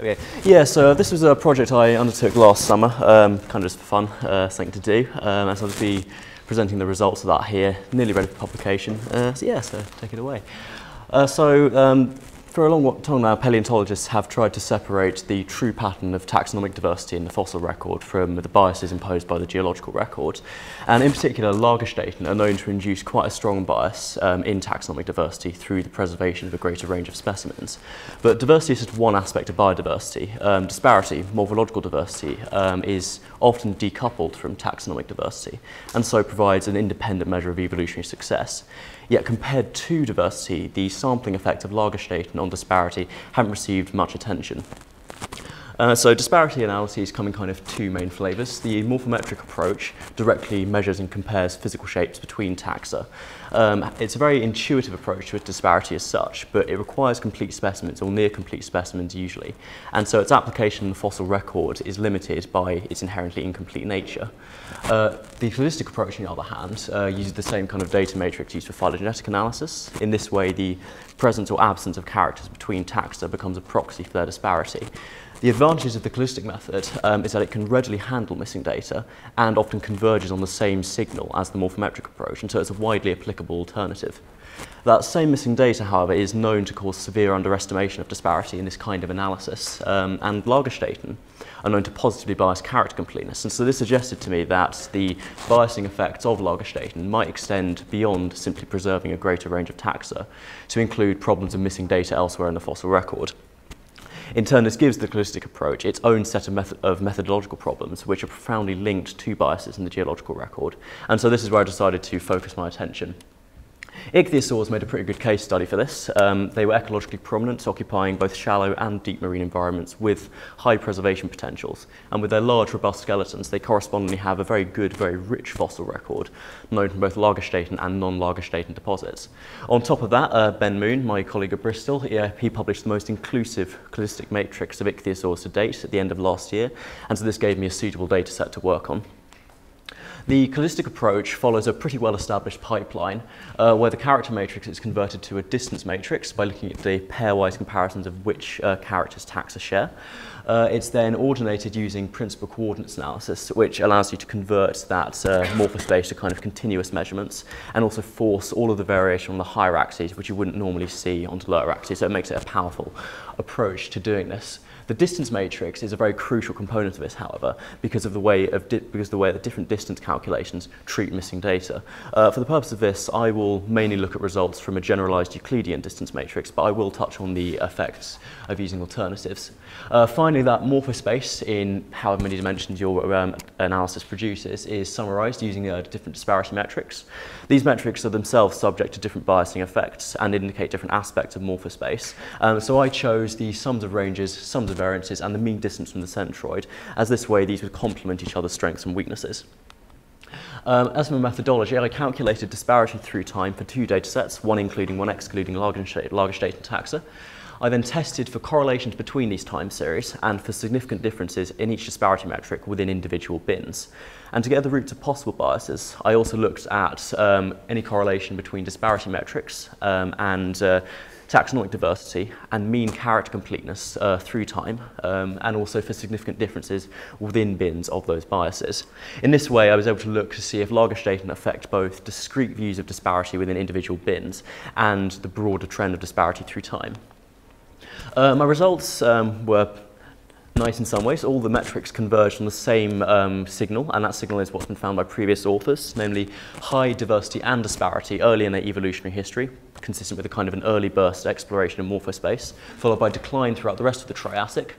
Okay. Yeah, so this was a project I undertook last summer, kind of just for fun, something to do. And so I'll just be presenting the results of that here, nearly ready for publication. So take it away. For a long time now, paleontologists have tried to separate the true pattern of taxonomic diversity in the fossil record from the biases imposed by the geological record. And in particular, Lagerstätten are known to induce quite a strong bias in taxonomic diversity through the preservation of a greater range of specimens. But diversity is just one aspect of biodiversity. Disparity, morphological diversity, is often decoupled from taxonomic diversity, and so provides an independent measure of evolutionary success. Yet compared to diversity, the sampling effect of Lagerstätten on disparity haven't received much attention. So disparity analyses come in kind of two main flavours. The morphometric approach directly measures and compares physical shapes between taxa. It's a very intuitive approach with disparity as such, but it requires complete specimens, or near complete specimens usually, and so its application in the fossil record is limited by its inherently incomplete nature. The holistic approach, on the other hand, uses the same kind of data matrix used for phylogenetic analysis. In this way, the presence or absence of characters between taxa becomes a proxy for their disparity. The advantages of the holistic method is that it can readily handle missing data and often converges on the same signal as the morphometric approach, and so it's a widely applicable alternative. That same missing data, however, is known to cause severe underestimation of disparity in this kind of analysis, and Lagerstätten are known to positively bias character completeness, and so this suggested to me that the biasing effects of Lagerstätten might extend beyond simply preserving a greater range of taxa to include problems of missing data elsewhere in the fossil record. In turn, this gives the holistic approach its own set of methodological problems, which are profoundly linked to biases in the geological record. And so this is where I decided to focus my attention. Ichthyosaurs made a pretty good case study for this. They were ecologically prominent, occupying both shallow and deep marine environments with high preservation potentials. And with their large, robust skeletons, they correspondingly have a very good, very rich fossil record, known from both Lagerstätten and non-Lagerstätten deposits. On top of that, Ben Moon, my colleague at Bristol, he published the most inclusive holistic matrix of ichthyosaurs to date at the end of last year, and so this gave me a suitable data set to work on. The holistic approach follows a pretty well-established pipeline where the character matrix is converted to a distance matrix by looking at the pairwise comparisons of which characters taxa share. It's then ordinated using principal coordinates analysis, which allows you to convert that morphospace to kind of continuous measurements and also force all of the variation on the higher axes, which you wouldn't normally see onto lower axes, so it makes it a powerful approach to doing this. The distance matrix is a very crucial component of this, however, because of the way that different distance calculations treat missing data. For the purpose of this, I will mainly look at results from a generalized Euclidean distance matrix, but I will touch on the effects of using alternatives. Finally, that morphospace in however many dimensions your analysis produces is summarized using different disparity metrics. These metrics are themselves subject to different biasing effects and indicate different aspects of morphospace. So I chose the sums of ranges, sums of variances, and the mean distance from the centroid, as this way these would complement each other's strengths and weaknesses. As for my methodology, I calculated disparity through time for two datasets, one including, one excluding Lagerstätten taxa. I then tested for correlations between these time series and for significant differences in each disparity metric within individual bins. And to get the roots of possible biases, I also looked at any correlation between disparity metrics and taxonomic diversity and mean character completeness through time, and also for significant differences within bins of those biases. In this way, I was able to look to see if Lagerstätten affect both discrete views of disparity within individual bins and the broader trend of disparity through time. My results were nice in some ways. All the metrics converged on the same signal, and that signal is what's been found by previous authors, namely high diversity and disparity early in their evolutionary history, consistent with a kind of an early burst exploration of morphospace, followed by decline throughout the rest of the Triassic,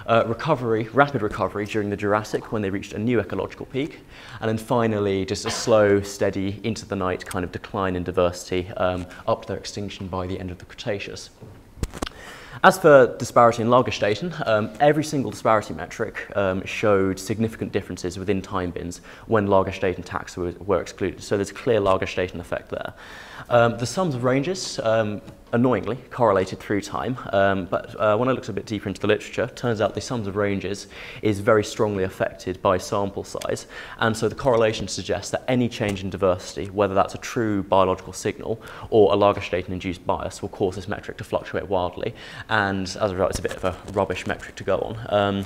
rapid recovery during the Jurassic when they reached a new ecological peak, and then finally just a slow, steady, into the night kind of decline in diversity up to their extinction by the end of the Cretaceous. As for disparity in Lagerstätten, every single disparity metric showed significant differences within time bins when Lagerstätten taxa were excluded, so there's a clear Lagerstätten effect there. The sums of ranges annoyingly correlated through time, but when I looked a bit deeper into the literature, it turns out the sums of ranges is very strongly affected by sample size, and so the correlation suggests that any change in diversity, whether that's a true biological signal or a Lagerstätten-induced bias, will cause this metric to fluctuate wildly, and as a result it's a bit of a rubbish metric to go on.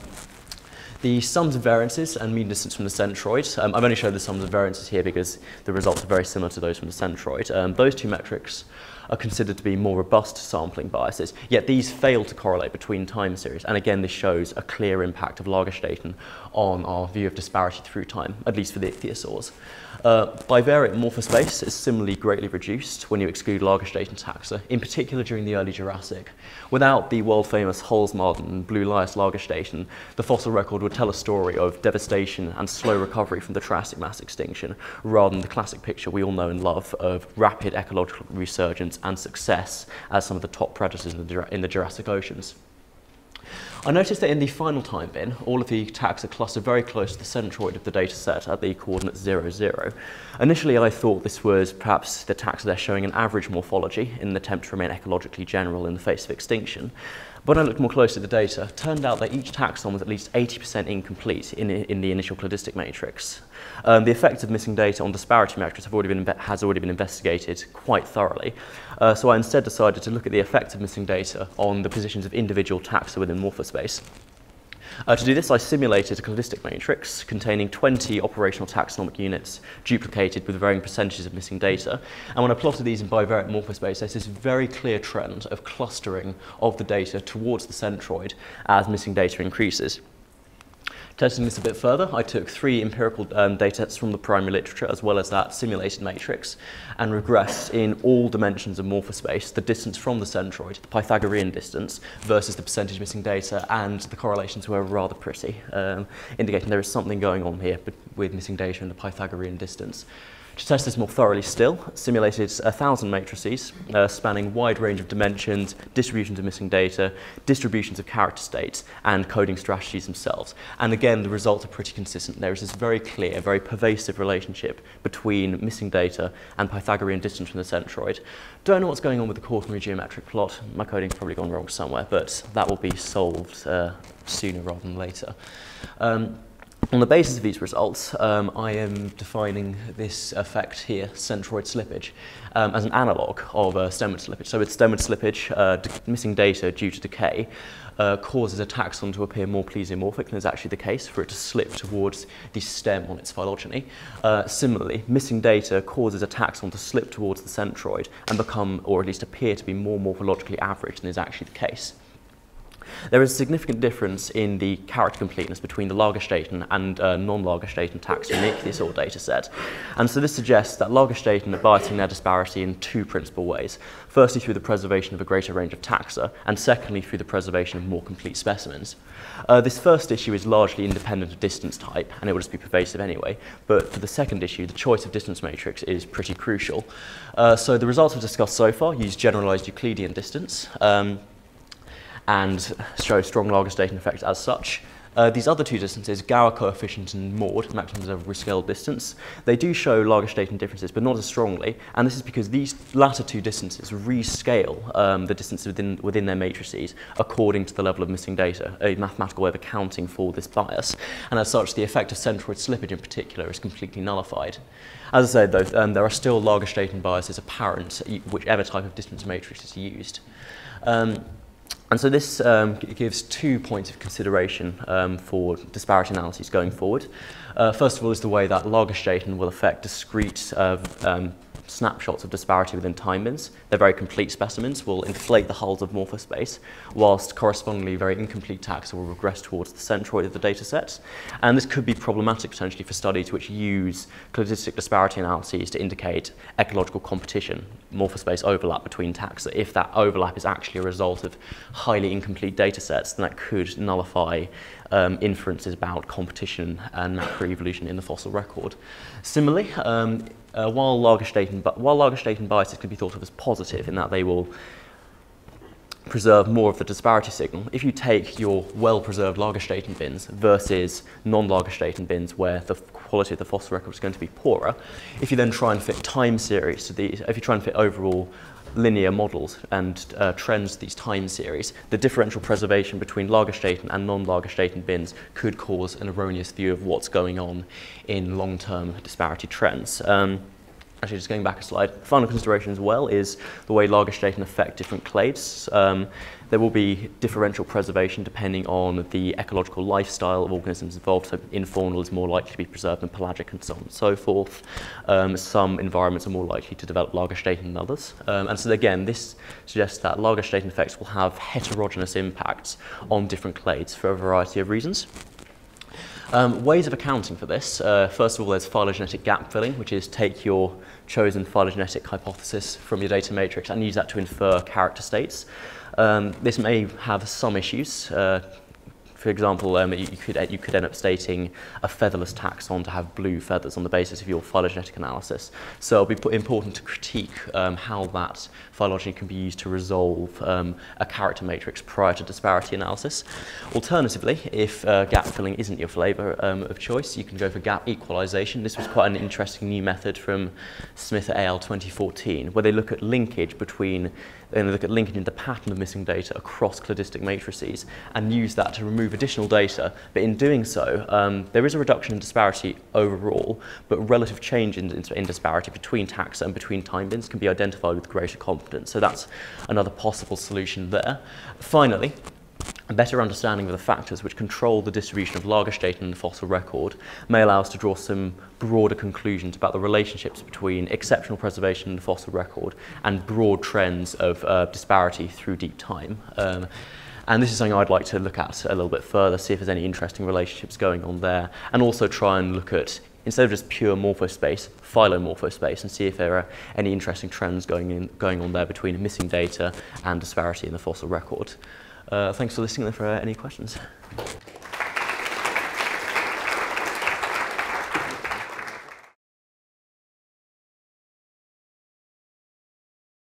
The sums of variances and mean distance from the centroid, I've only showed the sums of variances here because the results are very similar to those from the centroid. Those two metrics are considered to be more robust sampling biases, yet these fail to correlate between time series, and again this shows a clear impact of Lagerstätten on our view of disparity through time, at least for the ichthyosaurs. Bivariate morphospace is similarly greatly reduced when you exclude Lagerstätten taxa, in particular during the early Jurassic. Without the world-famous Holzmarden and Blue Lias Lagerstätten, the fossil record would tell a story of devastation and slow recovery from the Triassic mass extinction, rather than the classic picture we all know and love of rapid ecological resurgence and success as some of the top predators in the Jurassic oceans. I noticed that in the final time bin, all of the taxa cluster very close to the centroid of the data set at the coordinate 0, 0. Initially, I thought this was perhaps the taxa there showing an average morphology in an attempt to remain ecologically general in the face of extinction. But when I looked more closely at the data, it turned out that each taxon was at least 80% incomplete in the initial cladistic matrix. The effect of missing data on disparity metrics has already been investigated quite thoroughly. So I instead decided to look at the effect of missing data on the positions of individual taxa within morphospace. To do this, I simulated a cladistic matrix containing 20 operational taxonomic units duplicated with varying percentages of missing data. And when I plotted these in bivariate morphospace, there's this very clear trend of clustering of the data towards the centroid as missing data increases. Testing this a bit further, I took 3 empirical data sets from the primary literature as well as that simulated matrix and regressed in all dimensions of morphospace the distance from the centroid, the Pythagorean distance, versus the percentage missing data, and the correlations were rather pretty, indicating there is something going on here with missing data and the Pythagorean distance. To test this more thoroughly still, simulated 1,000 matrices spanning a wide range of dimensions, distributions of missing data, distributions of character states, and coding strategies themselves. And again, the results are pretty consistent. There is this very clear, very pervasive relationship between missing data and Pythagorean distance from the centroid. Don't know what's going on with the quaternary geometric plot. My coding's probably gone wrong somewhere, but that will be solved sooner rather than later. On the basis of these results, I am defining this effect here, centroid slippage, as an analogue of stemmed slippage. So with stemmed slippage, missing data due to decay causes a taxon to appear more plesiomorphic than is actually the case, for it to slip towards the stem on its phylogeny. Similarly, missing data causes a taxon to slip towards the centroid and become, or at least appear to be, more morphologically average than is actually the case. There is a significant difference in the character completeness between the Lagerstätten and non-Lagerstätten taxa in the ichthyosaur data set. And so this suggests that Lagerstätten are biasing their disparity in 2 principal ways. Firstly, through the preservation of a greater range of taxa, and secondly, through the preservation of more complete specimens. This first issue is largely independent of distance type, and it will just be pervasive anyway. But for the second issue, the choice of distance matrix is pretty crucial. So the results we've discussed so far use generalized Euclidean distance, and show strong Lagerstätten effect as such. These other 2 distances, Gower coefficient and mode, maximum observable rescaled distance, they do show Lagerstätten differences, but not as strongly, and this is because these latter 2 distances rescale the distance within their matrices according to the level of missing data, a mathematical way of accounting for this bias, and as such the effect of centroid slippage in particular is completely nullified. As I said though, there are still Lagerstätten biases apparent, whichever type of distance matrix is used. And so this gives 2 points of consideration for disparity analyses going forward. First of all is the way that Lagerstätten will affect discrete snapshots of disparity within time bins. They're very complete specimens, will inflate the hulls of morphospace, whilst correspondingly very incomplete taxa will regress towards the centroid of the data set. And this could be problematic potentially for studies which use cladistic disparity analyses to indicate ecological competition, morphospace overlap between taxa. If that overlap is actually a result of highly incomplete data sets, then that could nullify inferences about competition and macroevolution in the fossil record. Similarly, while Lagerstätten biases can be thought of as positive in that they will preserve more of the disparity signal, if you take your well-preserved Lagerstätten bins versus non-Lagerstätten bins where the quality of the fossil record is going to be poorer, if you then try and fit time series to these, if you try and fit overall linear models and trends to these time series, the differential preservation between Lagerstätten and non-Lagerstätten bins could cause an erroneous view of what's going on in long-term disparity trends. Actually, just going back a slide, final consideration as well is the way Lagerstätten affect different clades. There will be differential preservation depending on the ecological lifestyle of organisms involved. So infaunal is more likely to be preserved than pelagic and so on and so forth. Some environments are more likely to develop Lagerstätten than others. And so again, this suggests that Lagerstätten effects will have heterogeneous impacts on different clades for a variety of reasons. Ways of accounting for this. First of all, there's phylogenetic gap filling, which is take your chosen phylogenetic hypothesis from your data matrix and use that to infer character states. This may have some issues. For example, you could end up stating a featherless taxon to have blue feathers on the basis of your phylogenetic analysis. So it'll be important to critique how that phylogeny can be used to resolve a character matrix prior to disparity analysis. Alternatively, if gap filling isn't your flavour of choice, you can go for gap equalisation. This was quite an interesting new method from Smith et al. 2014, where they look at linkage between in the pattern of missing data across cladistic matrices and use that to remove additional data. But in doing so, there is a reduction in disparity overall, but relative change in disparity between taxa and between time bins can be identified with greater confidence. So that's another possible solution there. Finally, a better understanding of the factors which control the distribution of Lagerstätten in the fossil record may allow us to draw some broader conclusions about the relationships between exceptional preservation in the fossil record and broad trends of disparity through deep time. And this is something I'd like to look at a little bit further, see if there's any interesting relationships going on there, and also try and look at, instead of just pure morphospace, phylomorphospace, and see if there are any interesting trends going on there between missing data and disparity in the fossil record. Thanks for listening. For any questions.